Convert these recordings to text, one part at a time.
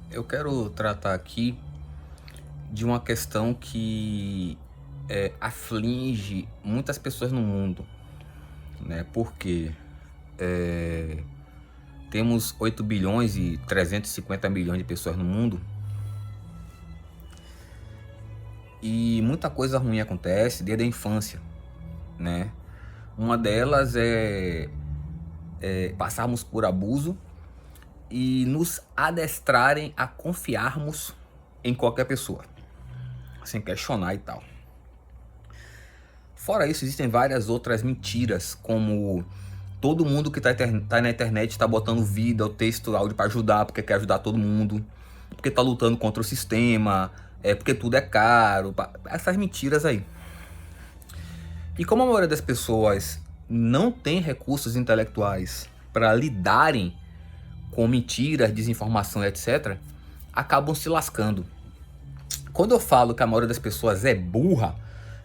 Eu quero tratar aqui de uma questão que aflige muitas pessoas no mundo, né? Porque é, temos 8 bilhões e 350 milhões de pessoas no mundo e muita coisa ruim acontece desde a infância, né? Uma delas é passarmos por abuso e nos adestrarem a confiarmos em qualquer pessoa, sem questionar e tal. Fora isso, existem várias outras mentiras, como todo mundo que tá na internet está botando vídeo, texto, áudio para ajudar, porque quer ajudar todo mundo, porque tá lutando contra o sistema, porque tudo é caro, essas mentiras aí. E como a maioria das pessoas não tem recursos intelectuais para lidarem com mentiras, desinformação, etc., acabam se lascando. Quando eu falo que a maioria das pessoas é burra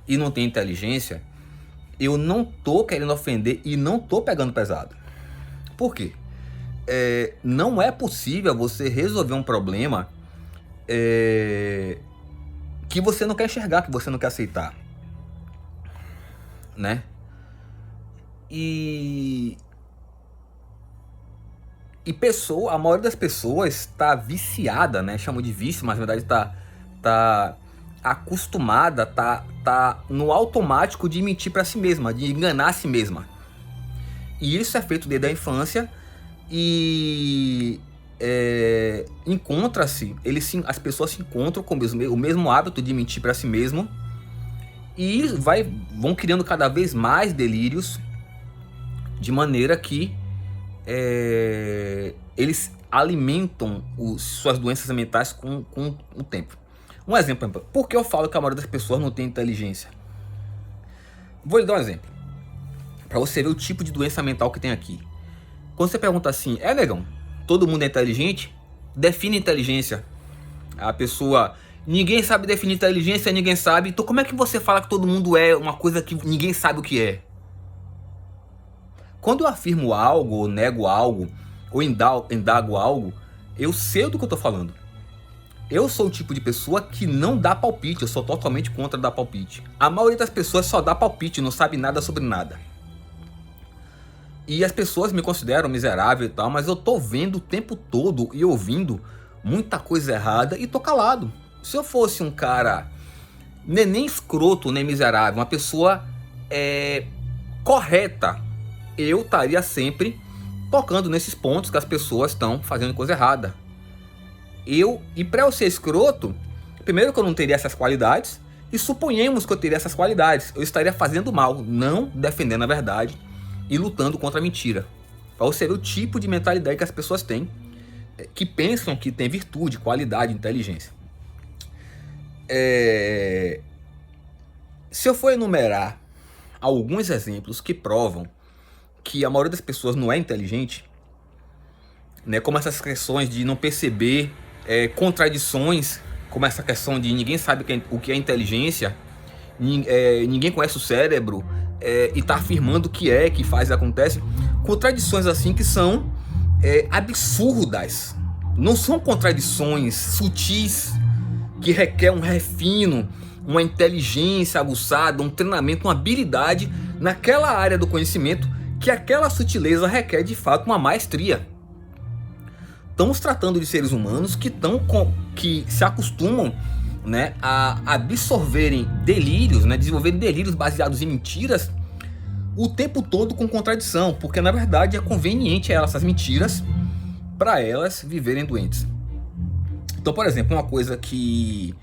e não tem inteligência, eu não tô querendo ofender e não tô pegando pesado. Por quê? Não é possível você resolver um problema que você não quer enxergar, que você não quer aceitar, né? E a maioria das pessoas está viciada, né? Chamo de vício, mas na verdade tá acostumada, tá no automático de mentir para si mesma, de enganar a si mesma. E isso é feito desde a infância e as pessoas se encontram com o mesmo hábito de mentir para si mesmo e vão criando cada vez mais delírios, de maneira que eles alimentam suas doenças mentais com o tempo. Um exemplo, por que eu falo que a maioria das pessoas não tem inteligência? Vou lhe dar um exemplo, para você ver o tipo de doença mental que tem aqui. Quando você pergunta assim, negão, todo mundo é inteligente? Define inteligência. A pessoa, ninguém sabe definir inteligência, ninguém sabe. Então como é que você fala que todo mundo é uma coisa que ninguém sabe o que é? Quando eu afirmo algo, ou nego algo, ou indago algo, eu sei do que eu tô falando. Eu sou o tipo de pessoa que não dá palpite, eu sou totalmente contra dar palpite. A maioria das pessoas só dá palpite, não sabe nada sobre nada. E as pessoas me consideram miserável e tal, mas eu tô vendo o tempo todo e ouvindo muita coisa errada e tô calado. Se eu fosse um cara nem escroto, nem miserável, uma pessoa correta, eu estaria sempre tocando nesses pontos que as pessoas estão fazendo coisa errada. E para eu ser escroto, primeiro que eu não teria essas qualidades, e suponhamos que eu teria essas qualidades, eu estaria fazendo mal, não defendendo a verdade e lutando contra a mentira. Para você ver o tipo de mentalidade que as pessoas têm, que pensam que tem virtude, qualidade, inteligência. Se eu for enumerar alguns exemplos que provam que a maioria das pessoas não é inteligente, né, como essas questões de não perceber contradições, como essa questão de ninguém sabe o que é inteligência, ninguém conhece o cérebro e tá afirmando que faz e acontece. Contradições assim que são absurdas. Não são contradições sutis que requer um refino, uma inteligência aguçada, um treinamento, uma habilidade naquela área do conhecimento que aquela sutileza requer de fato uma maestria. Estamos tratando de seres humanos que se acostumam, né, a absorverem delírios, né, desenvolverem delírios baseados em mentiras o tempo todo com contradição, porque na verdade é conveniente essas mentiras para elas viverem doentes. Então, por exemplo, uma coisa que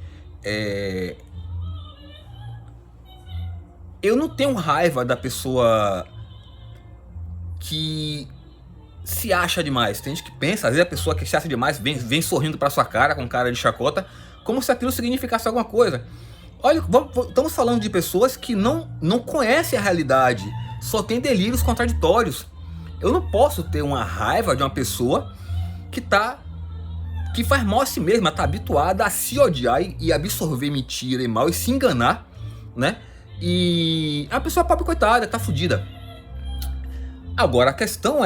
eu não tenho raiva da pessoa que se acha demais. Tem gente que pensa, às vezes a pessoa que se acha demais vem sorrindo pra sua cara, com cara de chacota, como se aquilo significasse alguma coisa. Olha, estamos falando de pessoas que não conhecem a realidade, só tem delírios contraditórios. Eu não posso ter uma raiva de uma pessoa que faz mal a si mesma, tá habituada a se odiar e absorver mentira e mal e se enganar, né? E a pessoa pobre, coitada, tá fudida. Agora a questão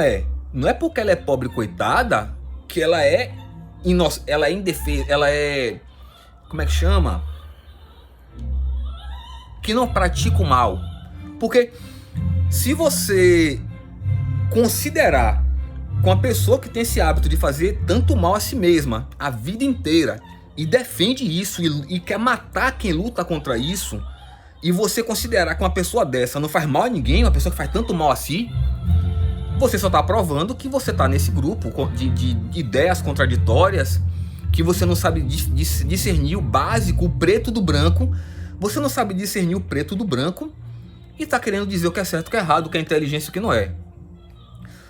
não é porque ela é pobre, coitada, que ela é ela é indefesa, ela é, como é que chama? Que não pratica o mal. Porque se você considerar com a pessoa que tem esse hábito de fazer tanto mal a si mesma a vida inteira e defende isso e quer matar quem luta contra isso, e você considerar que uma pessoa dessa não faz mal a ninguém, uma pessoa que faz tanto mal a si, você só está provando que você está nesse grupo de ideias contraditórias, que você não sabe discernir o básico, o preto do branco. Você não sabe discernir o preto do branco e está querendo dizer o que é certo, o que é errado, o que é inteligência e o que não é.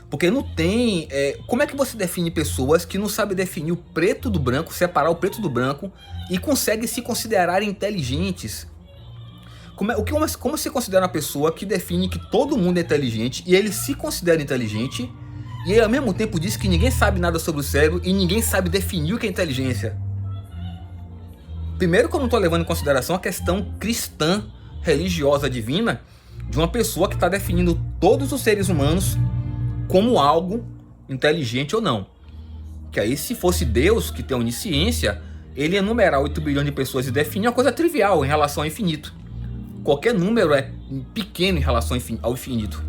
Porque não tem... como é que você define pessoas que não sabem definir o preto do branco, separar o preto do branco e conseguem se considerar inteligentes? Como se considera uma pessoa que define que todo mundo é inteligente e ele se considera inteligente e ele ao mesmo tempo diz que ninguém sabe nada sobre o cérebro e ninguém sabe definir o que é inteligência? Primeiro que eu não estou levando em consideração a questão cristã, religiosa, divina, de uma pessoa que está definindo todos os seres humanos como algo inteligente ou não. Que aí, se fosse Deus, que tem onisciência, ele ia numerar 8 bilhões de pessoas e definir uma coisa trivial em relação ao infinito. Qualquer número é pequeno em relação ao infinito.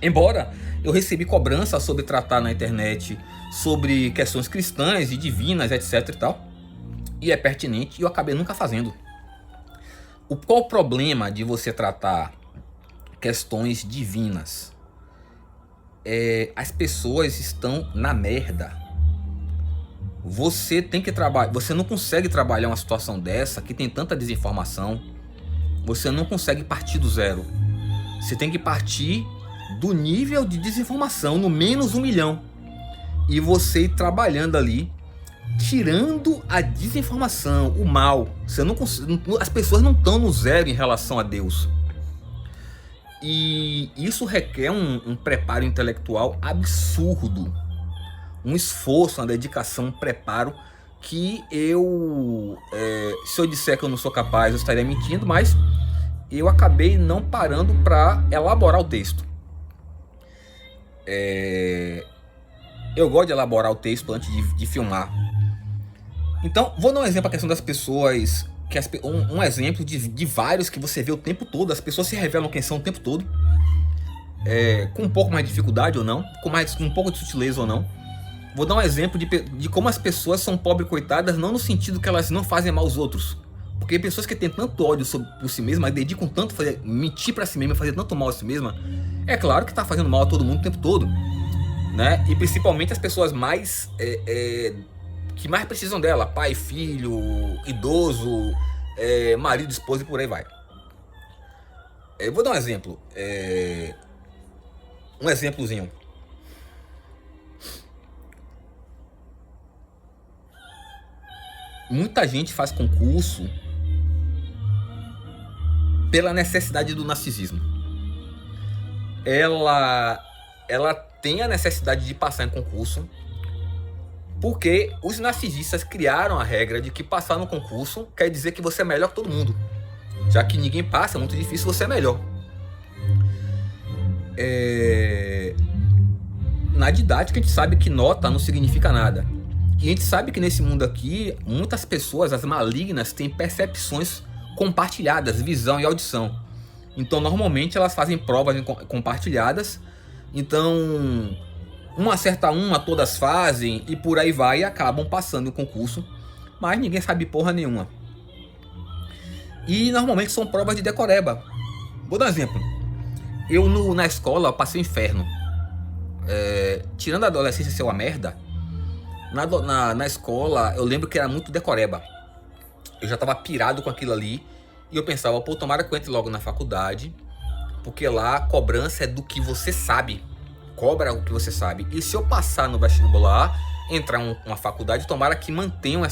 Embora eu recebi cobrança sobre tratar na internet sobre questões cristãs e divinas, etc e tal, e é pertinente, e eu acabei nunca fazendo. Qual o problema de você tratar questões divinas? As pessoas estão na merda. Você tem que trabalhar. Você não consegue trabalhar uma situação dessa que tem tanta desinformação. Você não consegue partir do zero. Você tem que partir do nível de desinformação, no menos 1 milhão. E você ir trabalhando ali, tirando a desinformação, o mal. Você não consegue, as pessoas não estão no zero em relação a Deus. E isso requer um preparo intelectual absurdo. Um esforço, uma dedicação, um preparo que se eu disser que eu não sou capaz, eu estaria mentindo, mas eu acabei não parando para elaborar o texto. Eu gosto de elaborar o texto antes de filmar. Então, vou dar um exemplo, a questão das pessoas, um exemplo de vários que você vê o tempo todo. As pessoas se revelam quem são o tempo todo, com um pouco mais de dificuldade ou não, com um pouco de sutileza ou não. Vou dar um exemplo de como as pessoas são pobres coitadas, não no sentido que elas não fazem mal aos outros. Porque pessoas que têm tanto ódio por si mesmas, dedicam tanto a mentir pra si mesma, fazer tanto mal a si mesma, é claro que tá fazendo mal a todo mundo o tempo todo, né? E principalmente as pessoas mais que mais precisam dela, pai, filho, idoso, marido, esposa e por aí vai. Eu vou dar um exemplo, um exemplozinho. Muita gente faz concurso pela necessidade do narcisismo. Ela tem a necessidade de passar em concurso porque os narcisistas criaram a regra de que passar no concurso quer dizer que você é melhor que todo mundo. Já que ninguém passa, é muito difícil, você é melhor. Na didática a gente sabe que nota não significa nada. E a gente sabe que nesse mundo aqui, muitas pessoas, as malignas, têm percepções compartilhadas, visão e audição. Então, normalmente, elas fazem provas compartilhadas. Então, uma acerta uma, todas fazem, e por aí vai, e acabam passando o concurso. Mas ninguém sabe porra nenhuma. E, normalmente, são provas de decoreba. Vou dar um exemplo. Eu, na escola, passei o inferno. Tirando a adolescência ser uma merda, na escola, eu lembro que era muito decoreba. Eu já tava pirado com aquilo ali. E eu pensava, pô, tomara que eu entre logo na faculdade. Porque lá a cobrança é do que você sabe. Cobra o que você sabe. E se eu passar no vestibular, entrar uma faculdade, tomara que mantenham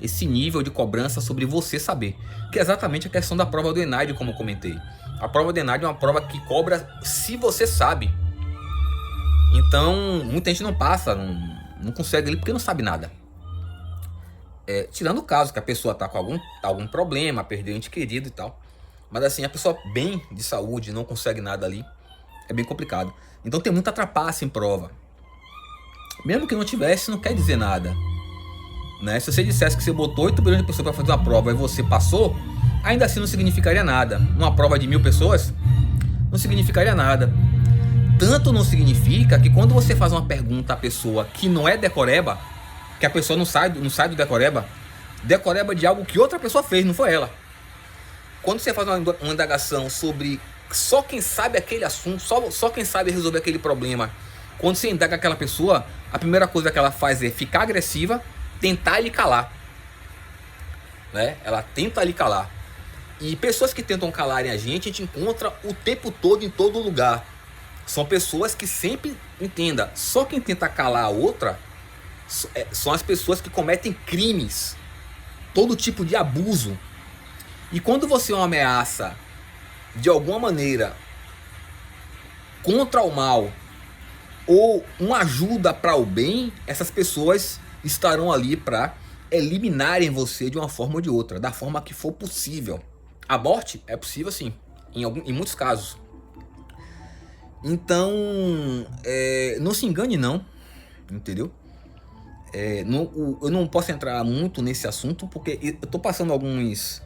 esse nível de cobrança sobre você saber. Que é exatamente a questão da prova do ENAD, como eu comentei. A prova do ENAD é uma prova que cobra se você sabe. Então, muita gente não passa, não consegue ali porque não sabe nada. Tirando o caso que a pessoa tá com algum problema, perdeu um ente querido e tal. Mas assim, a pessoa bem de saúde, não consegue nada ali, é bem complicado. Então tem muita trapaça em prova. Mesmo que não tivesse, não quer dizer nada. né? Se você dissesse que você botou 8 bilhões de pessoas para fazer uma prova e você passou, ainda assim não significaria nada. Uma prova de 1000 pessoas não significaria nada. Tanto não significa que quando você faz uma pergunta à pessoa que não é decoreba, que a pessoa não sai do decoreba de algo que outra pessoa fez, não foi ela. Quando você faz uma indagação sobre só quem sabe aquele assunto, só quem sabe resolver aquele problema, quando você indaga aquela pessoa, a primeira coisa que ela faz é ficar agressiva, tentar lhe calar, né? Ela tenta lhe calar. E pessoas que tentam calarem a gente encontra o tempo todo, em todo lugar. São pessoas que sempre, entenda, só quem tenta calar a outra são as pessoas que cometem crimes, todo tipo de abuso. E quando você é uma ameaça, de alguma maneira, contra o mal, ou uma ajuda para o bem, essas pessoas estarão ali para eliminarem você de uma forma ou de outra, da forma que for possível. A morte é possível sim, em muitos casos. Então, não se engane não, entendeu? Eu não posso entrar muito nesse assunto porque eu estou passando alguns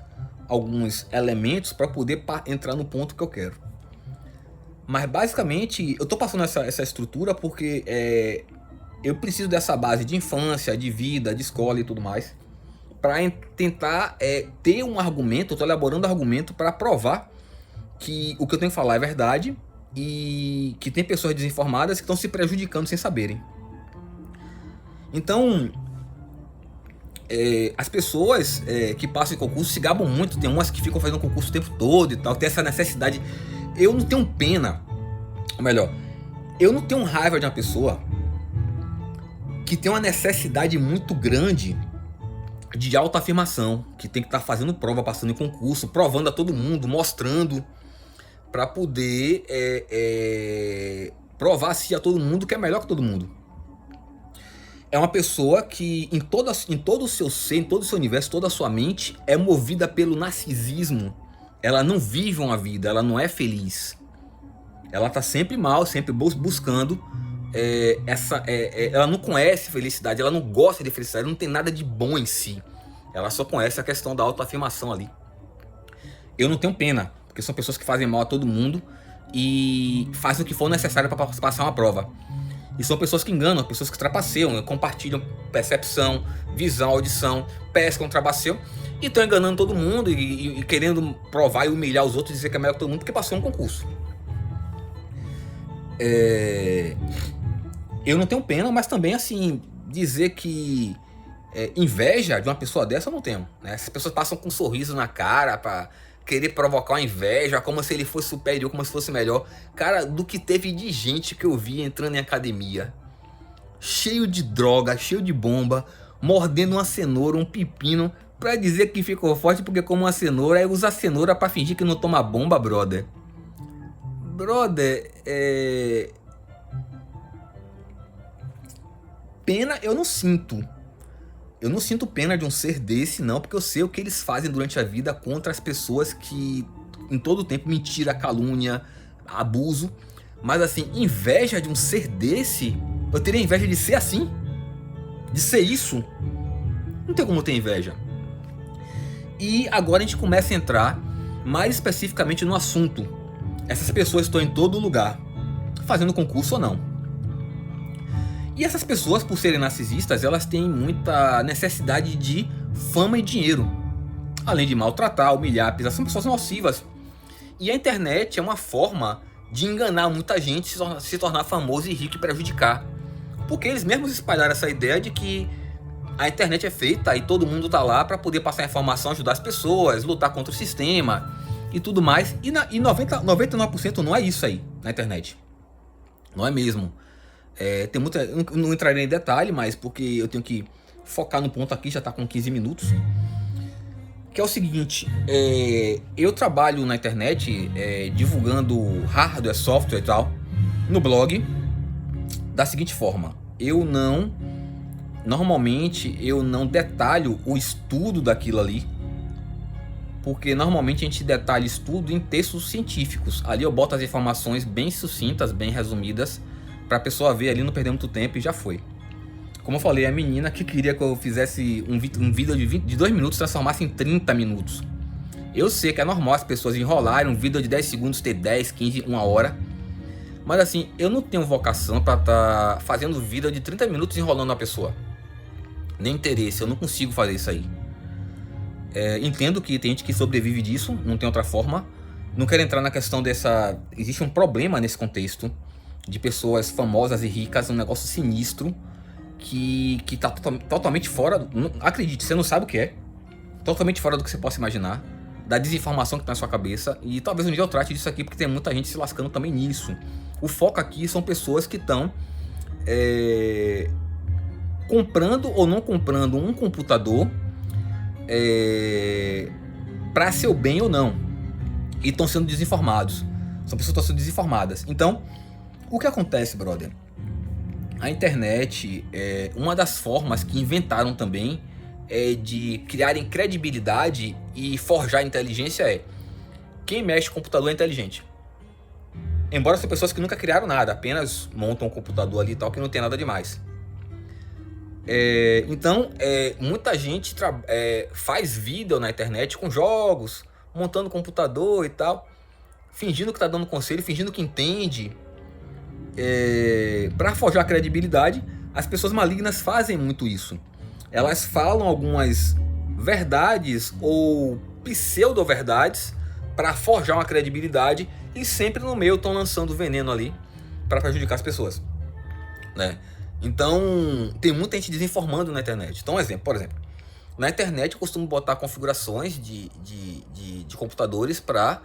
elementos para poder entrar no ponto que eu quero. Mas basicamente eu estou passando essa estrutura porque eu preciso dessa base de infância, de vida, de escola e tudo mais, para tentar ter um argumento. Eu estou elaborando um argumento para provar que o que eu tenho que falar é verdade e que tem pessoas desinformadas que estão se prejudicando sem saberem. Então, as pessoas que passam em concurso se gabam muito. Tem umas que ficam fazendo concurso o tempo todo e tal, tem essa necessidade. Eu não tenho pena, ou melhor, eu não tenho raiva de uma pessoa que tem uma necessidade muito grande de autoafirmação, que tem que estar fazendo prova, passando em concurso, provando a todo mundo, mostrando, para poder provar assim a todo mundo que é melhor que todo mundo. É uma pessoa que em todo o seu ser, em todo o seu universo, toda a sua mente é movida pelo narcisismo. Ela não vive uma vida, ela não é feliz. Ela tá sempre mal, sempre buscando ela não conhece felicidade, ela não gosta de felicidade, não tem nada de bom em si. Ela só conhece a questão da autoafirmação ali. Eu não tenho pena, porque são pessoas que fazem mal a todo mundo e fazem o que for necessário para passar uma prova. E são pessoas que enganam, pessoas que trapaceiam, compartilham percepção, visão, audição, pescam, trapaceiam e estão enganando todo mundo e querendo provar e humilhar os outros e dizer que é melhor que todo mundo porque passou um concurso. Eu não tenho pena, mas também assim, dizer que inveja de uma pessoa dessa eu não tenho, né? Essas pessoas passam com um sorriso na cara pra querer provocar uma inveja, como se ele fosse superior, como se fosse melhor. Cara, do que teve de gente que eu vi entrando em academia, cheio de droga, cheio de bomba, mordendo uma cenoura, um pepino, pra dizer que ficou forte porque come uma cenoura, aí usa a cenoura pra fingir que não toma bomba, brother. Brother, pena eu não sinto. Eu não sinto pena de um ser desse, não, porque eu sei o que eles fazem durante a vida contra as pessoas que, em todo o tempo, mentira, calúnia, abuso. Mas assim, inveja de um ser desse, eu teria inveja de ser assim? De ser isso? Não tem como ter inveja. E agora a gente começa a entrar mais especificamente no assunto. Essas pessoas estão em todo lugar, fazendo concurso ou não. E essas pessoas, por serem narcisistas, elas têm muita necessidade de fama e dinheiro. Além de maltratar, humilhar, pisar, são pessoas nocivas. E a internet é uma forma de enganar muita gente, se tornar famoso e rico e prejudicar. Porque eles mesmos espalharam essa ideia de que a internet é feita e todo mundo tá lá para poder passar informação, ajudar as pessoas, lutar contra o sistema e tudo mais. E 99% não é isso aí na internet. Não é mesmo. Tem muita, eu não entrarei em detalhe, mas porque eu tenho que focar no ponto aqui, já tá com 15 minutos. Que é o seguinte, eu trabalho na internet divulgando hardware, software e tal, no blog, da seguinte forma: normalmente eu não detalho o estudo daquilo ali, porque normalmente a gente detalha estudo em textos científicos. Ali eu boto as informações bem sucintas, bem resumidas, para a pessoa ver ali, não perder muito tempo e já foi. Como eu falei, a menina que queria que eu fizesse um vídeo de 2 minutos transformasse em 30 minutos. Eu sei que é normal as pessoas enrolarem um vídeo de 10 segundos ter 10, 15, 1 hora. Mas assim, eu não tenho vocação para estar fazendo vídeo de 30 minutos enrolando uma pessoa. Nem interesse, eu não consigo fazer isso aí. Entendo que tem gente que sobrevive disso, não tem outra forma. Não quero entrar na questão dessa... Existe um problema nesse contexto de pessoas famosas e ricas, um negócio sinistro que tá totalmente fora... Acredite, você não sabe o que é. Totalmente fora do que você possa imaginar. Da desinformação que tá na sua cabeça. E talvez um dia eu trate disso aqui, porque tem muita gente se lascando também nisso. O foco aqui são pessoas que estão comprando ou não comprando um computador para seu bem ou não. E estão sendo desinformados. São pessoas que estão sendo desinformadas. Então, o que acontece, brother? A internet, uma das formas que inventaram também de criarem credibilidade e forjar inteligência quem mexe com computador é inteligente. Embora são pessoas que nunca criaram nada, apenas montam um computador ali e tal, que não tem nada demais. Então, muita gente faz vídeo na internet com jogos, montando computador e tal, fingindo que tá dando conselho, fingindo que entende. Para forjar credibilidade, as pessoas malignas fazem muito isso. Elas falam algumas verdades ou pseudo-verdades para forjar uma credibilidade e sempre no meio estão lançando veneno ali para prejudicar as pessoas, né? Então, tem muita gente desinformando na internet. Então, por exemplo, na internet eu costumo botar configurações de computadores para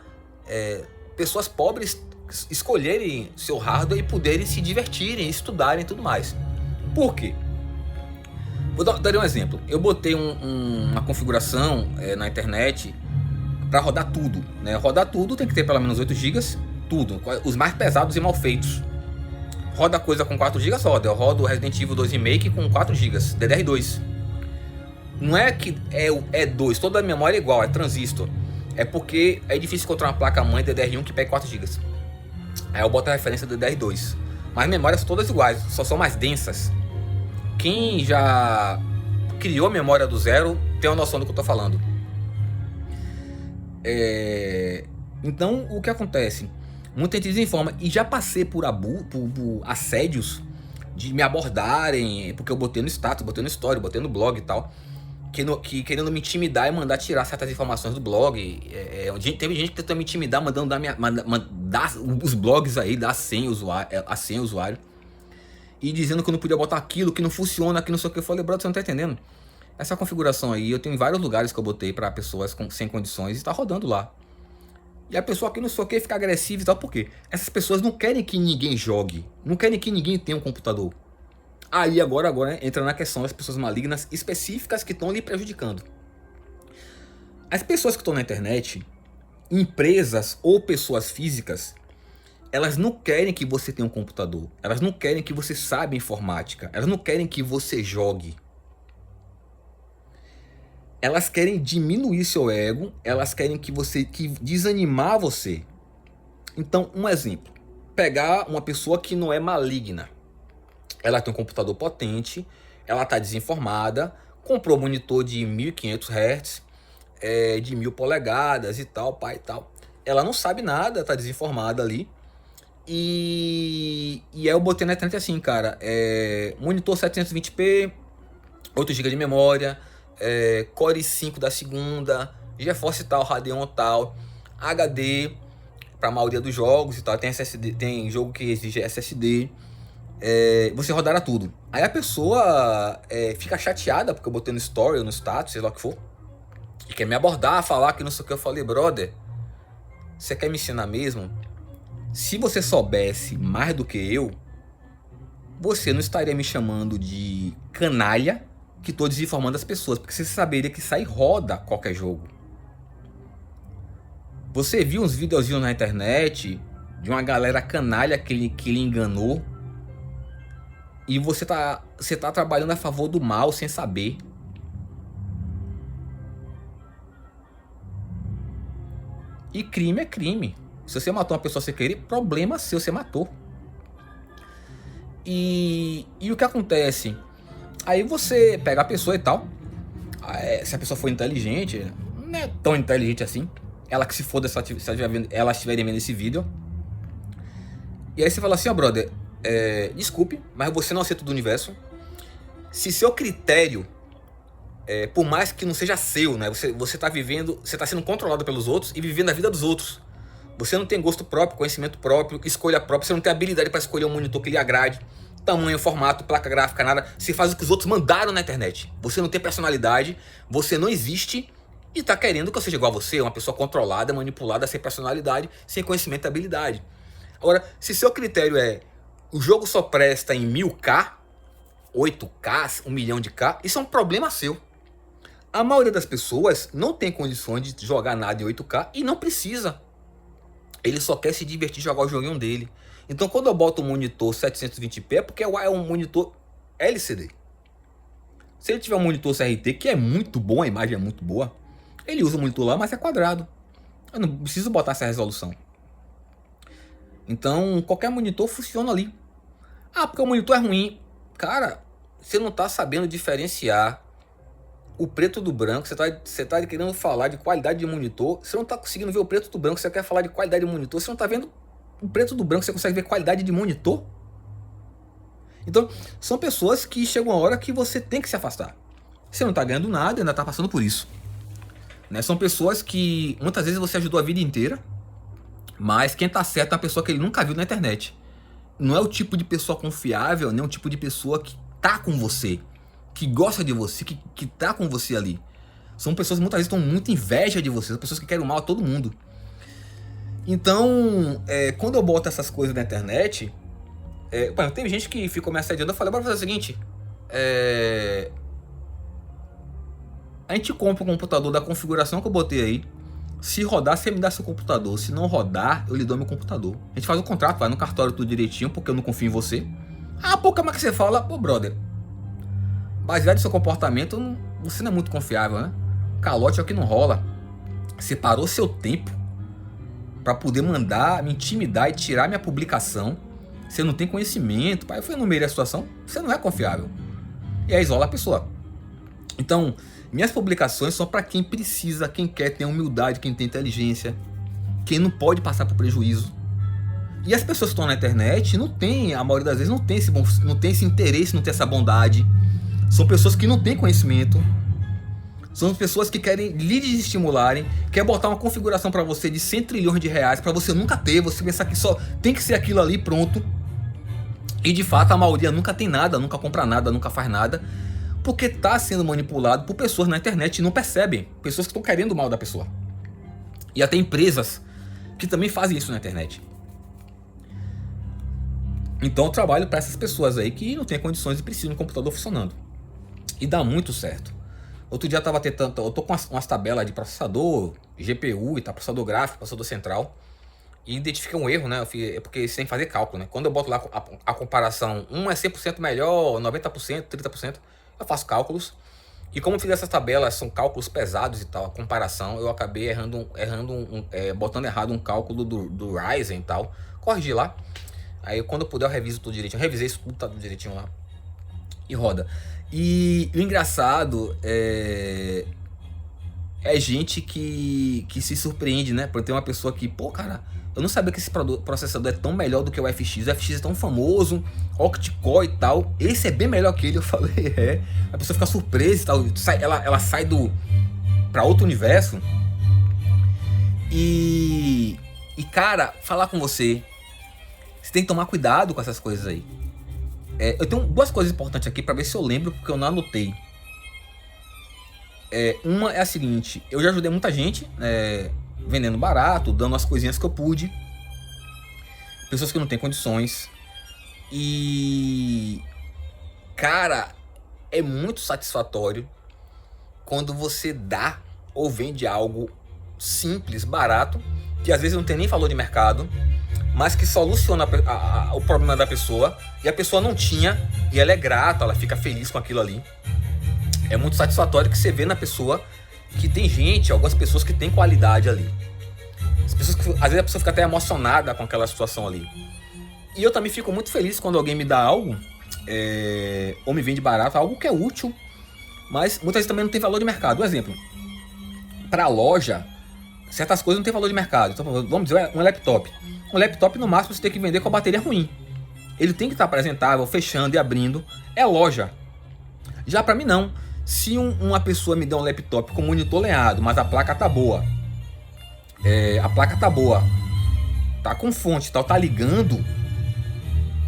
pessoas pobres escolherem seu hardware e poderem se divertirem, estudarem e tudo mais. Por quê? Vou dar um exemplo. Eu botei uma configuração na internet para rodar tudo, né? Rodar tudo tem que ter pelo menos 8 GB, tudo, os mais pesados e mal feitos. Roda coisa com 4 GB, roda. Eu rodo o Resident Evil 2 Remake com 4 GB, DDR2. Não é que é E2, toda a memória é igual, é transistor. É porque é difícil encontrar uma placa-mãe DDR1 que pegue 4 GB. Aí eu boto a referência do DDR2. Mas as memórias são todas iguais, só são mais densas. Quem já criou a memória do zero tem uma noção do que eu tô falando. Então, o que acontece? Muita gente desinforma. E já passei por assédios de me abordarem, porque eu botei no status, botei no story, botei no blog e tal, que querendo me intimidar e mandar tirar certas informações do blog. Teve gente que tentou me intimidar, mandando dar os blogs aí, dar a senha usuário, e dizendo que eu não podia botar aquilo, que não funciona, que não sei o que. Eu falei, brother, você não tá entendendo. Essa configuração aí, eu tenho em vários lugares que eu botei para pessoas sem condições e tá rodando lá. E a pessoa que não sei o que fica agressiva e tal, por quê? Essas pessoas não querem que ninguém jogue, não querem que ninguém tenha um computador. Aí agora entra na questão das pessoas malignas específicas que estão lhe prejudicando. As pessoas que estão na internet, empresas ou pessoas físicas, elas não querem que você tenha um computador. Elas não querem que você saiba informática. Elas não querem que você jogue. Elas querem diminuir seu ego. Elas querem que desanimar você. Então, um exemplo. Pegar uma pessoa que não é maligna. Ela tem um computador potente. Ela está desinformada. Comprou um monitor de 1500 Hz. De 1000 polegadas e tal, pai e tal. Ela não sabe nada, está desinformada ali. E aí eu botei na internet assim, cara, monitor 720p, 8 GB de memória, Core i5 da segunda, GeForce tal, Radeon tal, HD para a maioria dos jogos e tal, tem SSD, tem jogo que exige SSD, você rodará tudo. Aí a pessoa fica chateada porque eu botei no story ou no status, sei lá o que for, e quer me abordar, falar que não sei o que. Eu falei, brother, você quer me ensinar mesmo? Se você soubesse mais do que eu, você não estaria me chamando de canalha que estou desinformando as pessoas, porque você saberia que sai roda qualquer jogo. Você viu uns videozinhos na internet de uma galera canalha que lhe enganou e você tá trabalhando a favor do mal sem saber. E crime é crime. Se você matou uma pessoa sem querer, problema seu, você matou. E o que acontece? Aí você pega a pessoa e tal, se a pessoa for inteligente, não é tão inteligente assim, ela que se foda se ela estiver vendo esse vídeo. E aí você fala assim, ó, brother, desculpe, mas você não aceita do universo. Se seu critério, por mais que não seja seu, né, você tá vivendo, você tá sendo controlado pelos outros e vivendo a vida dos outros. Você não tem gosto próprio, conhecimento próprio, escolha própria, você não tem habilidade para escolher um monitor que lhe agrade, tamanho, formato, placa gráfica, nada. Você faz o que os outros mandaram na internet. Você não tem personalidade, você não existe e tá querendo que eu seja igual a você, uma pessoa controlada, manipulada, sem personalidade, sem conhecimento e habilidade. Agora, se seu critério o jogo só presta em 1000K, 8K, 1 milhão de K, isso é um problema seu. A maioria das pessoas não tem condições de jogar nada em 8K e não precisa. Ele só quer se divertir e jogar o joguinho dele. Então quando eu boto um monitor 720p é porque é um monitor LCD. Se ele tiver um monitor CRT, que é muito bom, a imagem é muito boa, ele usa o monitor lá, mas é quadrado. Eu não preciso botar essa resolução. Então qualquer monitor funciona ali. Ah, porque o monitor é ruim. Cara, você não está sabendo diferenciar o preto do branco. Você tá querendo falar de qualidade de monitor, você não está conseguindo ver o preto do branco. Você quer falar de qualidade de monitor, você não está vendo o preto do branco. Você consegue ver qualidade de monitor? Então são pessoas que chegam a hora que você tem que se afastar. Você não está ganhando nada, ainda está passando por isso, né? São pessoas que muitas vezes você ajudou a vida inteira, mas quem tá certo é uma pessoa que ele nunca viu na internet. Não é o tipo de pessoa confiável, nem o tipo de pessoa que tá com você, que gosta de você, que tá com você ali. São pessoas que muitas vezes estão muito inveja de você, são pessoas que querem o mal a todo mundo. Então, quando eu boto essas coisas na internet, tem gente que ficou me assediando. Eu falei, bora fazer o seguinte, a gente compra o computador da configuração que eu botei aí. Se rodar, você me dá seu computador. Se não rodar, eu lhe dou meu computador. A gente faz um contrato, vai no cartório tudo direitinho, porque eu não confio em você. Ah, pô, como é que você fala? Pô, brother, baseado no seu comportamento, você não é muito confiável, né? Calote é o que não rola. Você parou seu tempo pra poder mandar, me intimidar e tirar minha publicação. Você não tem conhecimento. Pai, eu enumerei a situação. Você não é confiável. E aí isola a pessoa. Então, minhas publicações são para quem precisa, quem quer, tem humildade, quem tem inteligência, quem não pode passar por prejuízo. E as pessoas que estão na internet não tem, a maioria das vezes não tem esse interesse, não tem essa bondade. São pessoas que não têm conhecimento. São pessoas que querem lhe desestimularem, quer botar uma configuração para você de 100 trilhões de reais para você nunca ter, você pensar que só tem que ser aquilo ali, pronto. E de fato a maioria nunca tem nada, nunca compra nada, nunca faz nada, porque está sendo manipulado por pessoas na internet e não percebem. Pessoas que estão querendo o mal da pessoa. E até empresas que também fazem isso na internet. Então eu trabalho para essas pessoas aí que não têm condições e precisam de um computador funcionando. E dá muito certo. Outro dia eu tô com umas tabelas de processador, GPU e tal, processador gráfico, processador central. E identifiquei um erro, né? Porque você tem que fazer cálculo, né? Quando eu boto lá a comparação, um é 100% melhor, 90%, 30%, eu faço cálculos. E como eu fiz essas tabelas, são cálculos pesados e tal, a comparação, eu acabei botando errado um cálculo do Ryzen e tal. Corrigi lá. Aí quando eu puder eu reviso tudo direitinho. Eu revisei isso tudo, tá tudo direitinho lá. E roda. E o engraçado é gente que se surpreende, né? Por ter uma pessoa que, pô, cara, eu não sabia que esse processador é tão melhor do que o FX. O FX é tão famoso, octa-core e tal. Esse é bem melhor que ele. Eu falei, A pessoa fica surpresa e tal. Ela sai pra outro universo. E cara, falar com você, você tem que tomar cuidado com essas coisas aí. Eu tenho duas coisas importantes aqui pra ver se eu lembro, porque eu não anotei. Uma é a seguinte, eu já ajudei muita gente, vendendo barato, dando as coisinhas que eu pude. Pessoas que não têm condições. E cara, é muito satisfatório quando você dá ou vende algo simples, barato, que às vezes não tem nem valor de mercado, mas que soluciona o problema da pessoa, e a pessoa não tinha, e ela é grata, ela fica feliz com aquilo ali. É muito satisfatório que você vê na pessoa que tem algumas pessoas que tem qualidade ali. As pessoas às vezes a pessoa fica até emocionada com aquela situação ali. E eu também fico muito feliz quando alguém me dá algo ou me vende barato, algo que é útil, mas muitas vezes também não tem valor de mercado. Um exemplo, para loja, certas coisas não tem valor de mercado. Então, vamos dizer, um laptop. Um laptop, no máximo, você tem que vender com a bateria ruim. Ele tem que estar apresentável, fechando e abrindo. É loja. Já para mim, não. Se uma pessoa me der um laptop com monitor lenhado, mas a placa tá boa, tá com fonte, tá ligando,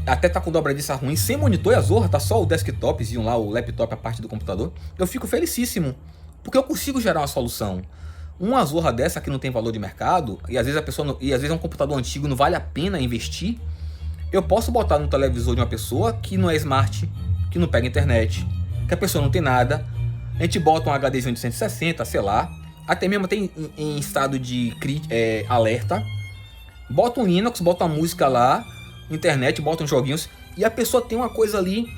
até tá com dobradiça ruim, sem monitor e a zorra, tá só o desktopzinho lá, o laptop, a parte do computador, eu fico felicíssimo, porque eu consigo gerar uma solução. Uma zorra dessa que não tem valor de mercado, e às vezes a pessoa não, e às vezes é um computador antigo, não vale a pena investir, eu posso botar no televisor de uma pessoa que não é smart, que não pega internet, que a pessoa não tem nada, a gente bota um HDzinho de 160, sei lá, até mesmo tem em estado de alerta, bota um Linux, bota uma música lá, internet, bota uns joguinhos, e a pessoa tem uma coisa ali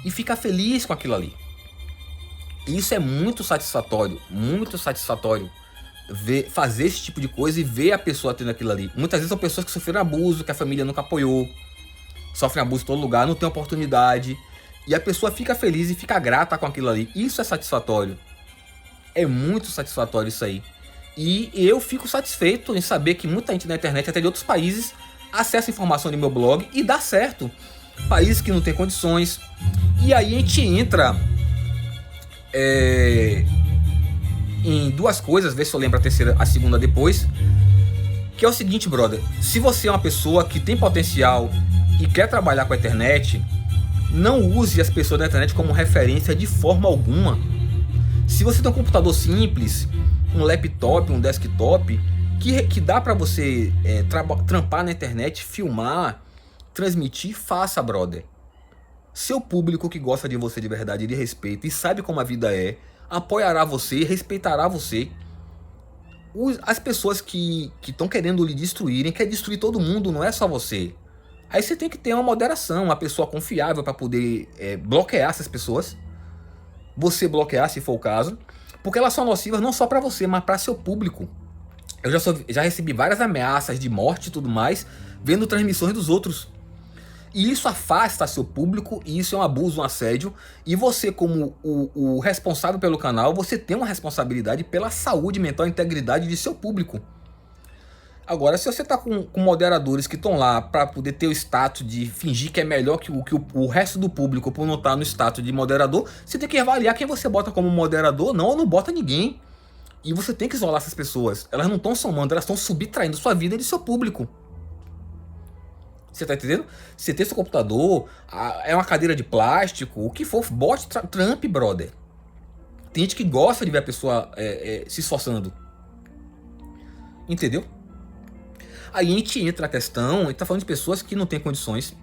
e fica feliz com aquilo ali. Isso é muito satisfatório, fazer esse tipo de coisa e ver a pessoa tendo aquilo ali. Muitas vezes são pessoas que sofreram abuso, que a família nunca apoiou, sofrem abuso em todo lugar, não tem oportunidade, e a pessoa fica feliz e fica grata com aquilo ali. Isso é satisfatório. É muito satisfatório isso aí. E eu fico satisfeito em saber que muita gente na internet, até de outros países, acessa informação no meu blog e dá certo. Países que não tem condições. E aí a gente entra em duas coisas, vê se eu lembro a segunda depois. Que é o seguinte, brother. Se você é uma pessoa que tem potencial e quer trabalhar com a internet, não use as pessoas da internet como referência de forma alguma. Se você tem um computador simples, um laptop, um desktop, que dá pra você trampar na internet, filmar, transmitir, faça, brother. Seu público que gosta de você de verdade e de respeito e sabe como a vida é, apoiará você, respeitará você. As pessoas que estão querendo lhe destruírem, quer destruir todo mundo, não é só você. Aí você tem que ter uma moderação, uma pessoa confiável para poder bloquear essas pessoas. Você bloquear, se for o caso, porque elas são nocivas não só para você, mas para seu público. Eu já recebi várias ameaças de morte e tudo mais, vendo transmissões dos outros. E isso afasta seu público, e isso é um abuso, um assédio. E você, como o responsável pelo canal, você tem uma responsabilidade pela saúde mental e integridade de seu público. Agora, se você tá com moderadores que estão lá para poder ter o status de fingir que é melhor que o resto do público por não estar no status de moderador, você tem que avaliar quem você bota como moderador, não, ou não bota ninguém. E você tem que isolar essas pessoas. Elas não estão somando, elas estão subtraindo sua vida e de seu público. Você tá entendendo? Você tem seu computador, é uma cadeira de plástico, o que for, bote Trump, brother. Tem gente que gosta de ver a pessoa se esforçando. Entendeu? Aí a gente entra na questão e tá falando de pessoas que não têm condições.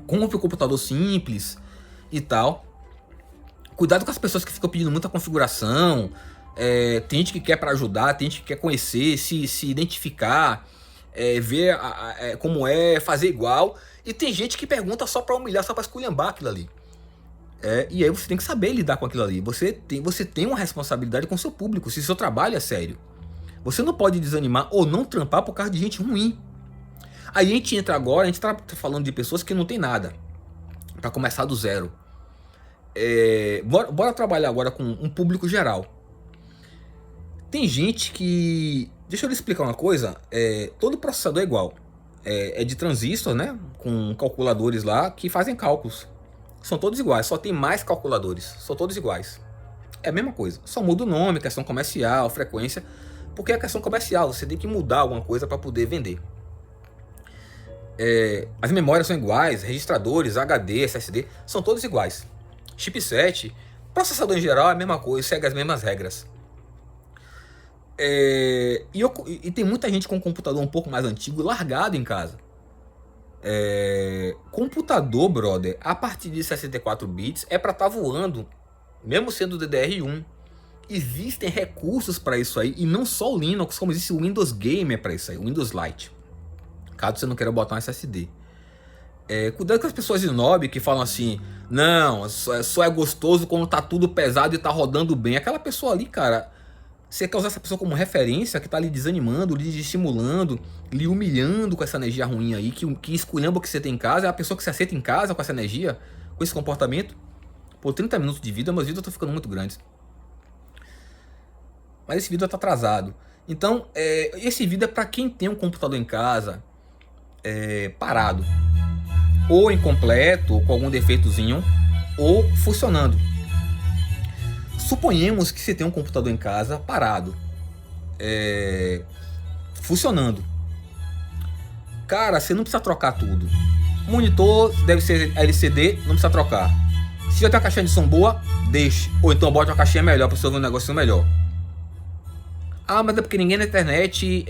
Compre um computador simples e tal. Cuidado com as pessoas que ficam pedindo muita configuração. Tem gente que quer para ajudar, tem gente que quer conhecer, se identificar, ver como fazer igual. E tem gente que pergunta só para humilhar, só para esculhambar aquilo ali. E aí você tem que saber lidar com aquilo ali. Você tem uma responsabilidade com o seu público, se seu trabalho é sério. Você não pode desanimar ou não trampar por causa de gente ruim. Aí a gente entra agora, a gente tá falando de pessoas que não tem nada, para começar do zero. Bora trabalhar agora com um público geral. Tem gente que... Deixa eu lhe explicar uma coisa. Todo processador é igual. É de transistor, né? Com calculadores lá que fazem cálculos. São todos iguais, só tem mais calculadores. São todos iguais. É a mesma coisa. Só muda o nome, questão comercial, frequência. Porque é questão comercial, você tem que mudar alguma coisa para poder vender. As memórias são iguais, registradores, HD, SSD, são todos iguais. Chipset, processador em geral é a mesma coisa, segue as mesmas regras. E tem muita gente com um computador um pouco mais antigo largado em casa. Computador, brother, a partir de 64 bits é para estar voando, mesmo sendo DDR1. Existem recursos para isso aí, e não só o Linux, como existe o Windows Gamer para isso aí, o Windows Lite, caso você não queira botar um SSD. Cuidado com as pessoas snob que falam assim, não, só é gostoso quando tá tudo pesado e tá rodando bem. Aquela pessoa ali, cara, você quer usar essa pessoa como referência, que tá lhe desanimando, lhe estimulando, lhe humilhando com essa energia ruim aí, que esculhamba o que você tem em casa, é a pessoa que se aceita em casa com essa energia. com esse comportamento, por 30 minutos de vídeo, meus vídeos estão ficando muito grandes. Mas esse vídeo está atrasado. Então, esse vídeo é para quem tem um computador em casa parado, ou incompleto, ou com algum defeitozinho, ou funcionando. Suponhamos que você tem um computador em casa parado, funcionando. Cara, você não precisa trocar tudo. Monitor deve ser LCD, não precisa trocar. Se já tem uma caixinha de som boa, deixe. Ou então bote uma caixinha melhor para você ouvir um negócio melhor. Ah, mas é porque ninguém na internet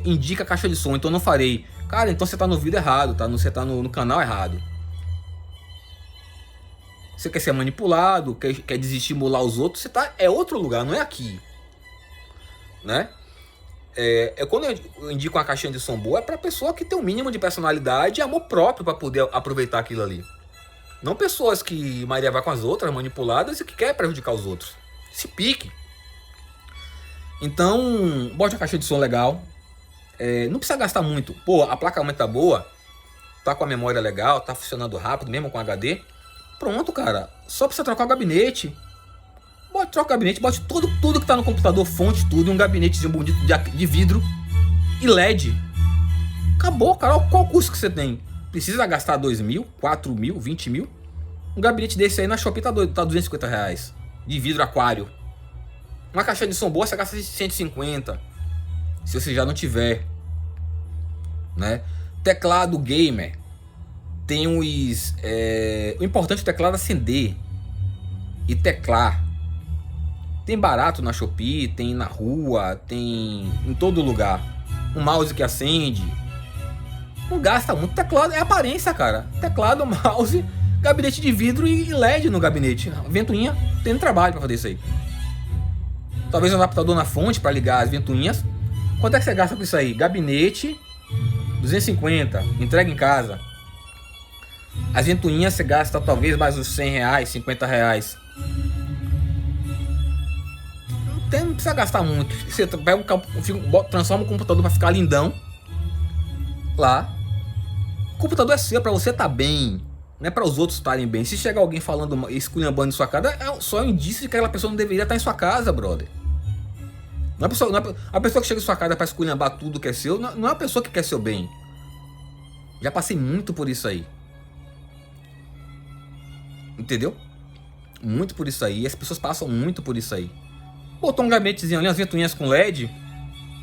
indica caixa de som, então não farei. Cara, então você tá no vídeo errado, tá? Você tá no canal errado. Você quer ser manipulado, quer desestimular os outros, é outro lugar, não é aqui. Né? Quando eu indico uma caixinha de som boa, é pra pessoa que tem um mínimo de personalidade e amor próprio para poder aproveitar aquilo ali. Não pessoas que Maria vai com as outras, manipuladas e que quer prejudicar os outros. Se pique. Então, bote uma caixinha de som legal. Não precisa gastar muito. Pô, a placa-mãe tá boa, tá com a memória legal, tá funcionando rápido, mesmo com HD. Pronto, cara. Só precisa trocar o gabinete. Troca o gabinete, bote tudo que tá no computador, fonte, tudo, um gabinetezinho bonito de vidro e LED. Acabou, cara. Qual o custo que você tem? Precisa gastar 2 mil, 4 mil, 20 mil? Um gabinete desse aí na Shopee tá 250 reais. De vidro aquário. Uma caixinha de som boa você gasta 150. Se você já não tiver. Né? Teclado gamer. Tem os... o importante é o teclado acender. E teclar. Tem barato na Shopee, tem na rua, tem em todo lugar. Um mouse que acende. Não gasta muito. Teclado é aparência, cara. Teclado, mouse, gabinete de vidro e LED no gabinete. Ventoinha, tendo trabalho para fazer isso aí. Talvez um adaptador na fonte para ligar as ventoinhas. Quanto é que você gasta com isso aí? Gabinete, 250, entrega em casa. As ventoinhas você gasta talvez mais uns 100 reais, 50 reais. Não precisa gastar muito. Você pega transforma o computador para ficar lindão. Lá. O computador é seu, para você estar bem. Não é para os outros estarem bem. Se chegar alguém falando, esculhambando em sua casa, é só um indício de que aquela pessoa não deveria estar em sua casa, brother. Não é a pessoa que chega em sua casa para esculhambar tudo que é seu, não é a pessoa que quer seu bem. Já passei muito por isso aí. Entendeu? Muito por isso aí. As pessoas passam muito por isso aí. Botou um gabinetezinho ali, umas ventoinhas com LED.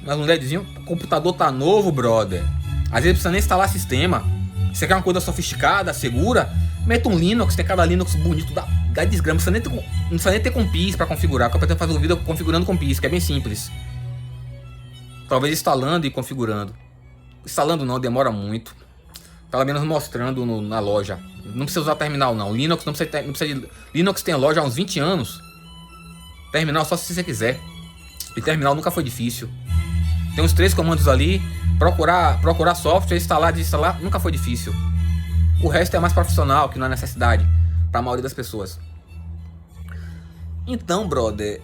Mas um LEDzinho. O computador tá novo, brother. Às vezes não precisa nem instalar sistema. Você quer uma coisa sofisticada, segura? Meta um Linux, tem cada Linux bonito da desgrama. Não precisa nem ter compis para configurar. Eu pretendo fazer um vídeo configurando compis, que é bem simples. Talvez instalando e configurando. Instalando não, demora muito. Pelo menos mostrando na loja. Não precisa usar terminal não. Linux não precisa de... Linux tem loja há uns 20 anos. Terminal só se você quiser. E terminal nunca foi difícil. Tem uns 3 comandos ali. Procurar software, instalar, desinstalar, nunca foi difícil. O resto é mais profissional, que não é necessidade para a maioria das pessoas. Então, brother,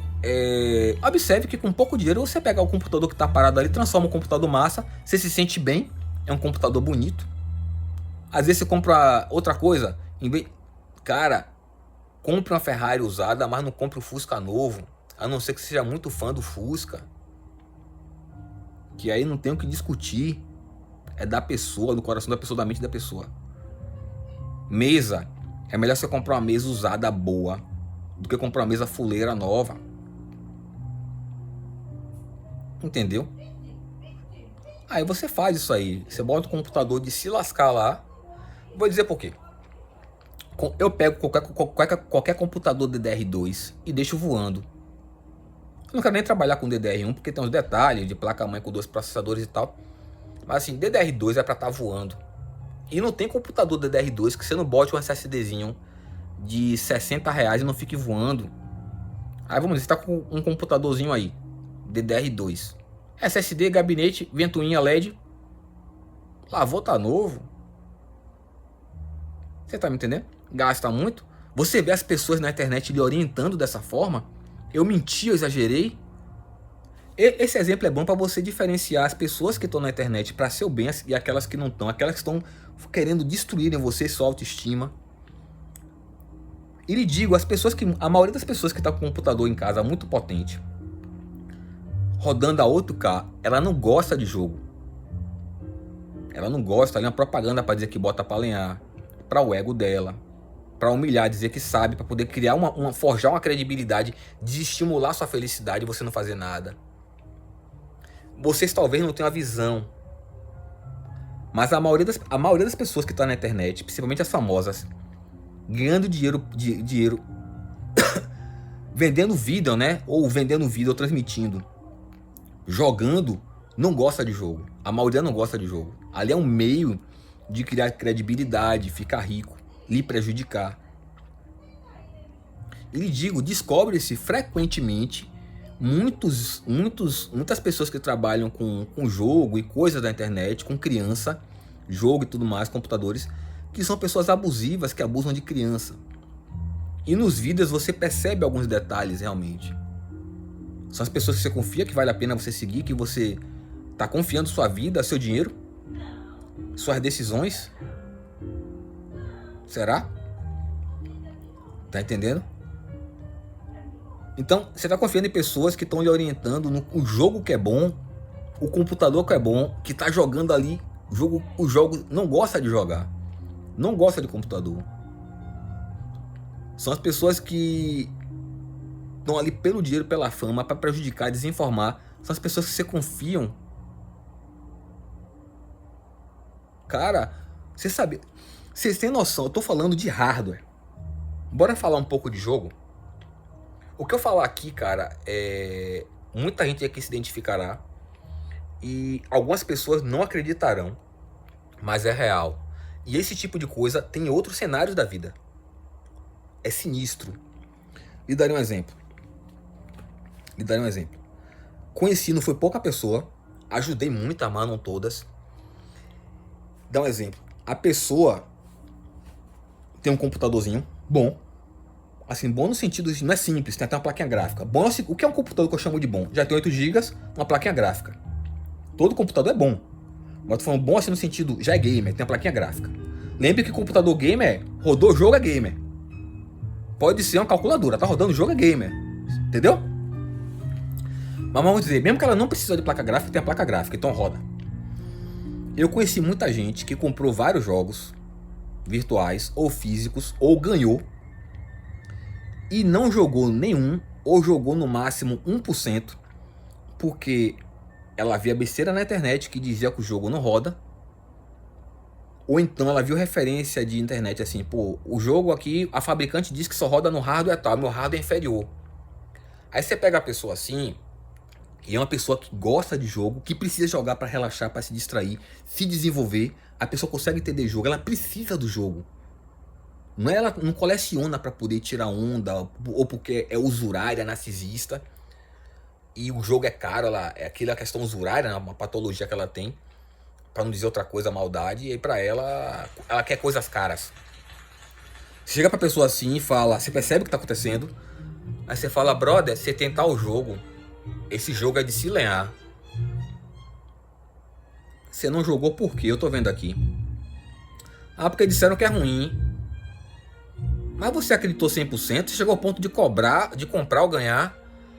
observe que com pouco dinheiro você pega o computador que está parado ali, transforma o computador massa, você se sente bem, é um computador bonito. Às vezes você compra outra coisa, cara, compre uma Ferrari usada, mas não compre um Fusca novo, a não ser que seja muito fã do Fusca. Que aí não tem o que discutir. É da pessoa, do coração da pessoa, da mente da pessoa. Mesa. É melhor você comprar uma mesa usada boa do que comprar uma mesa fuleira nova. Entendeu? Aí você faz isso aí. Você bota o computador de se lascar lá. Vou dizer por quê. Eu pego qualquer computador DDR2 e deixo voando. Eu não quero nem trabalhar com DDR1 porque tem uns detalhes de placa-mãe com 2 processadores e tal. Mas assim, DDR2 é pra estar voando. E não tem computador DDR2 que você não bote um SSDzinho de 60 reais e não fique voando. Aí vamos dizer, você tá com um computadorzinho aí, DDR2. SSD, gabinete, ventoinha LED. Lavou, tá novo. Você tá me entendendo? Gasta muito. Você vê as pessoas na internet lhe orientando dessa forma. Eu menti, eu exagerei. Esse exemplo é bom para você diferenciar as pessoas que estão na internet para seu bem e aquelas que não estão. Aquelas que estão querendo destruir em você sua autoestima. E lhe digo, a maioria das pessoas que está com o computador em casa muito potente, rodando a 8K, ela não gosta de jogo. Ela não gosta, ali é uma propaganda para dizer que bota para lenhar, para o ego dela, para humilhar, dizer que sabe, para poder criar forjar uma credibilidade, de estimular sua felicidade e você não fazer nada. Vocês talvez não tenham a visão, mas a maioria das pessoas que está na internet, principalmente as famosas, ganhando dinheiro vendendo vídeo, né? Ou vendendo vídeo, ou transmitindo, jogando, não gosta de jogo. A maioria não gosta de jogo. Ali é um meio de criar credibilidade, ficar rico, lhe prejudicar. E lhe digo, descobre-se frequentemente muitas pessoas que trabalham com jogo e coisas da internet, com criança, jogo e tudo mais, computadores, que são pessoas abusivas, que abusam de criança. E nos vídeos você percebe alguns detalhes realmente. São as pessoas que você confia que vale a pena você seguir, que você está confiando sua vida, seu dinheiro, suas decisões. Será? Tá entendendo? Então, você está confiando em pessoas que estão lhe orientando no jogo que é bom, o computador que é bom, que está jogando ali, o jogo não gosta de jogar, não gosta de computador. São as pessoas que estão ali pelo dinheiro, pela fama, para prejudicar, desinformar. São as pessoas que você confiam. Cara, você sabe, vocês têm noção, eu tô falando de hardware. Bora falar um pouco de jogo? O que eu falar aqui, cara, muita gente aqui se identificará e algumas pessoas não acreditarão, mas é real. E esse tipo de coisa tem outros cenários da vida. É sinistro. Lhe darei um exemplo. Conheci, não foi pouca pessoa, ajudei muito, amaram todas. Dá um exemplo. A pessoa tem um computadorzinho bom. Assim, bom no sentido, não é simples, tem até uma plaquinha gráfica. Bom, o que é um computador que eu chamo de bom? Já tem 8 GB, uma plaquinha gráfica. Todo computador é bom. Mas eu tô falando bom assim no sentido, já é gamer, tem uma plaquinha gráfica. Lembre que computador gamer rodou jogo é gamer. Pode ser uma calculadora, tá rodando jogo é gamer. Entendeu? Mas vamos dizer, mesmo que ela não precisa de placa gráfica, tem a placa gráfica, então roda. Eu conheci muita gente que comprou vários jogos virtuais ou físicos, ou ganhou, e não jogou nenhum, ou jogou no máximo 1%, porque ela via besteira na internet que dizia que o jogo não roda, ou então ela viu referência de internet assim, pô, o jogo aqui, a fabricante diz que só roda no hardware tal, meu hardware é inferior. Aí você pega a pessoa assim, e é uma pessoa que gosta de jogo, que precisa jogar para relaxar, para se distrair, se desenvolver, a pessoa consegue entender jogo, ela precisa do jogo. Não é, ela não coleciona para poder tirar onda, ou porque é usurária, narcisista, e o jogo é caro, é aquela questão usurária, né, uma patologia que ela tem, para não dizer outra coisa, maldade, e aí para ela quer coisas caras. Você chega pra pessoa assim e fala, você percebe o que tá acontecendo, aí você fala, brother, você tentar o jogo, esse jogo é de se lenhar. Você não jogou por quê? Eu tô vendo aqui. Ah, porque disseram que é ruim. Mas você acreditou 100%? Você chegou ao ponto de comprar ou ganhar?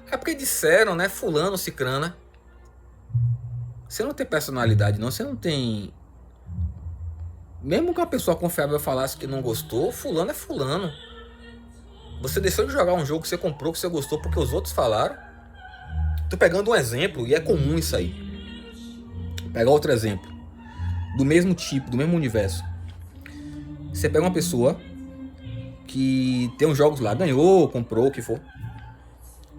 É porque disseram, né? Fulano, cicrana. Você não tem personalidade, não. Você não tem... Mesmo que uma pessoa confiável falasse que não gostou, fulano é fulano. Você deixou de jogar um jogo que você comprou, que você gostou, porque os outros falaram. Tô pegando um exemplo, e é comum isso aí. Vou pegar outro exemplo. Do mesmo tipo, do mesmo universo. Você pega uma pessoa que tem uns jogos lá, ganhou, comprou, o que for,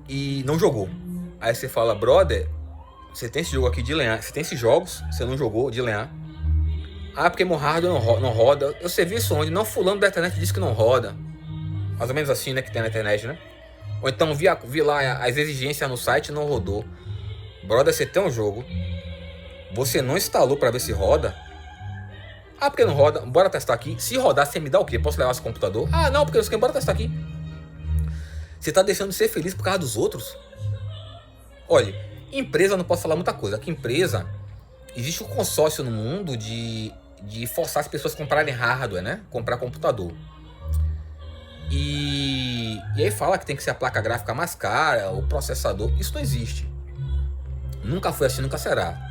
e não jogou. Aí você fala, brother, você tem esse jogo aqui de lenhar, você tem esses jogos, você não jogou, de lenhar. Ah, porque meu hardware não roda. Você viu isso onde? Não, fulano da internet disse que não roda. Mais ou menos assim, né, que tem na internet, né? Ou então vi lá as exigências no site e não rodou. Brother, você tem um jogo, você não instalou pra ver se roda. Ah, porque não roda? Bora testar aqui. Se rodar, você me dá o quê? Posso levar esse computador? Ah, não, porque não sei o que. Bora testar aqui. Você tá deixando de ser feliz por causa dos outros? Olha, empresa não posso falar muita coisa. Que empresa, existe um consórcio no mundo de forçar as pessoas a comprarem hardware, né? Comprar computador. E aí fala que tem que ser a placa gráfica mais cara, o processador. Isso não existe. Nunca foi assim, nunca será.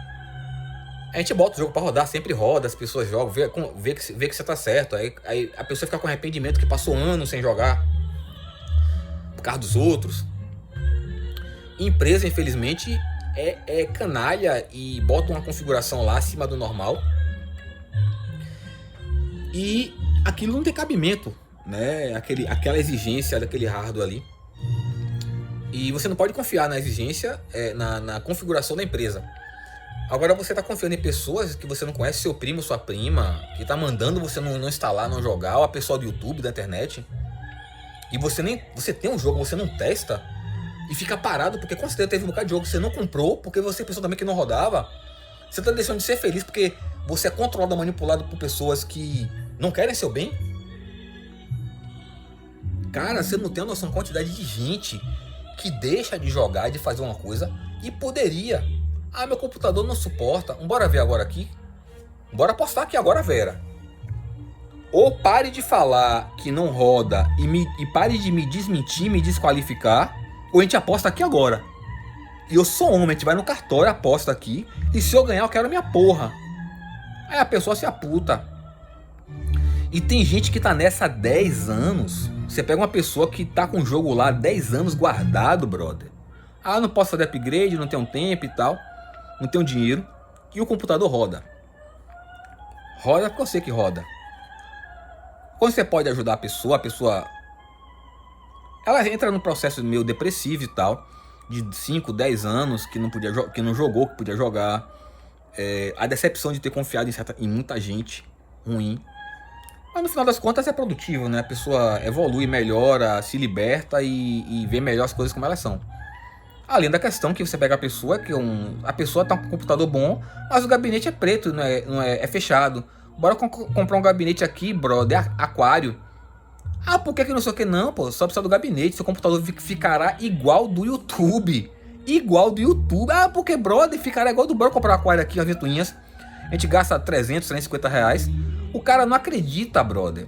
A gente bota o jogo pra rodar, sempre roda, as pessoas jogam, vê que você tá certo. Aí a pessoa fica com arrependimento que passou anos sem jogar por causa dos outros. Empresa, infelizmente, é canalha e bota uma configuração lá acima do normal. E aquilo não tem cabimento, né? Aquela exigência daquele hardware ali. E você não pode confiar na exigência, na configuração da empresa. Agora você está confiando em pessoas que você não conhece, seu primo, sua prima, que está mandando você não instalar, não jogar, ou a pessoa do YouTube, da internet. E você tem um jogo, você não testa e fica parado, porque com certeza teve um bocado de jogo que você não comprou, porque você pensou também que não rodava. Você está deixando de ser feliz porque você é controlado, manipulado por pessoas que não querem seu bem. Cara, você não tem a noção da quantidade de gente que deixa de jogar, de fazer uma coisa e poderia. Ah, meu computador não suporta. Bora ver agora aqui. Bora postar aqui agora, Vera. Ou pare de falar que não roda e pare de me desmentir, me desqualificar. Ou a gente aposta aqui agora. E eu sou homem, a gente vai no cartório, aposta aqui. E se eu ganhar, eu quero minha porra. Aí a pessoa se aputa. E tem gente que tá nessa há 10 anos. Você pega uma pessoa que tá com o jogo lá 10 anos guardado, brother. Ah, não posso fazer upgrade, não tenho tempo e tal. Não tenho dinheiro. E o computador roda. Roda porque eu sei que roda. Quando você pode ajudar a pessoa ela entra num processo meio depressivo e tal. De 5, 10 anos que não jogou, que podia jogar. A decepção de ter confiado em muita gente ruim. Mas no final das contas é produtivo, né? A pessoa evolui, melhora, se liberta e vê melhor as coisas como elas são. Além da questão que você pega a pessoa, a pessoa tá com um computador bom, mas o gabinete é preto, é fechado. Bora comprar um gabinete aqui, brother, aquário. Ah, por que não sei o que? Não, pô, só precisa do gabinete, seu computador ficará igual do YouTube. Igual do YouTube. Ah, porque, brother, ficará igual do Bora comprar um aquário aqui, as ventoinhas. A gente gasta 300, 350 reais. O cara não acredita, brother.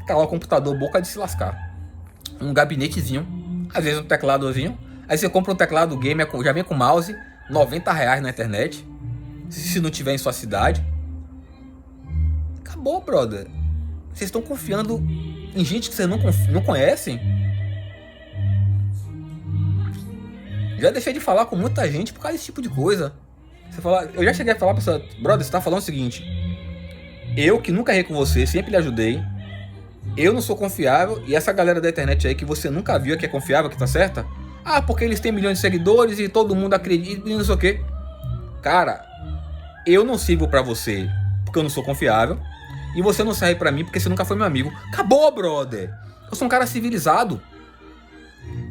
Tá lá o computador, boca de se lascar. Um gabinetezinho, às vezes um tecladozinho. Aí você compra um teclado gamer, já vem com mouse, 90 reais na internet. Se não tiver em sua cidade. Acabou, brother. Vocês estão confiando em gente que vocês não conhecem? Já deixei de falar com muita gente por causa desse tipo de coisa. Eu já cheguei a falar pra pessoa, brother, você tá falando o seguinte. Eu que nunca errei com você, sempre lhe ajudei. Eu não sou confiável. E essa galera da internet aí que você nunca viu que é confiável, que tá certa. Ah, porque eles têm milhões de seguidores e todo mundo acredita e não sei o que. Cara, eu não sirvo pra você porque eu não sou confiável. E você não serve pra mim porque você nunca foi meu amigo. Acabou, brother. Eu sou um cara civilizado.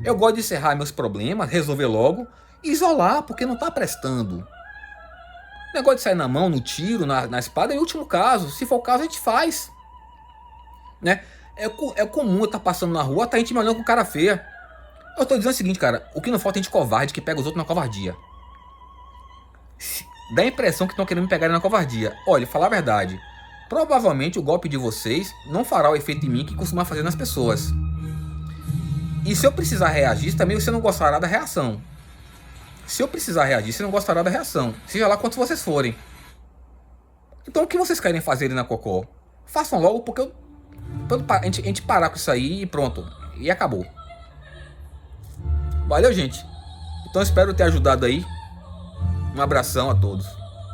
Eu gosto de encerrar meus problemas, resolver logo e isolar, porque não tá prestando. O negócio de sair na mão, no tiro, na espada é o último caso. Se for o caso, a gente faz. Né? É comum eu estar passando na rua, tá a gente me olhando com cara feia. Eu tô dizendo o seguinte, cara. O que não falta é gente covarde que pega os outros na covardia. Dá a impressão que estão querendo me pegar na covardia. Olha, falar a verdade. Provavelmente o golpe de vocês não fará o efeito em mim que costuma fazer nas pessoas. E se eu precisar reagir, também você não gostará da reação. Se eu precisar reagir, você não gostará da reação. Seja lá quantos vocês forem. Então o que vocês querem fazer ali na Cocó? Façam logo, porque a gente parar com isso aí e pronto. E acabou. Valeu, gente. Então espero ter ajudado aí. Um abração a todos.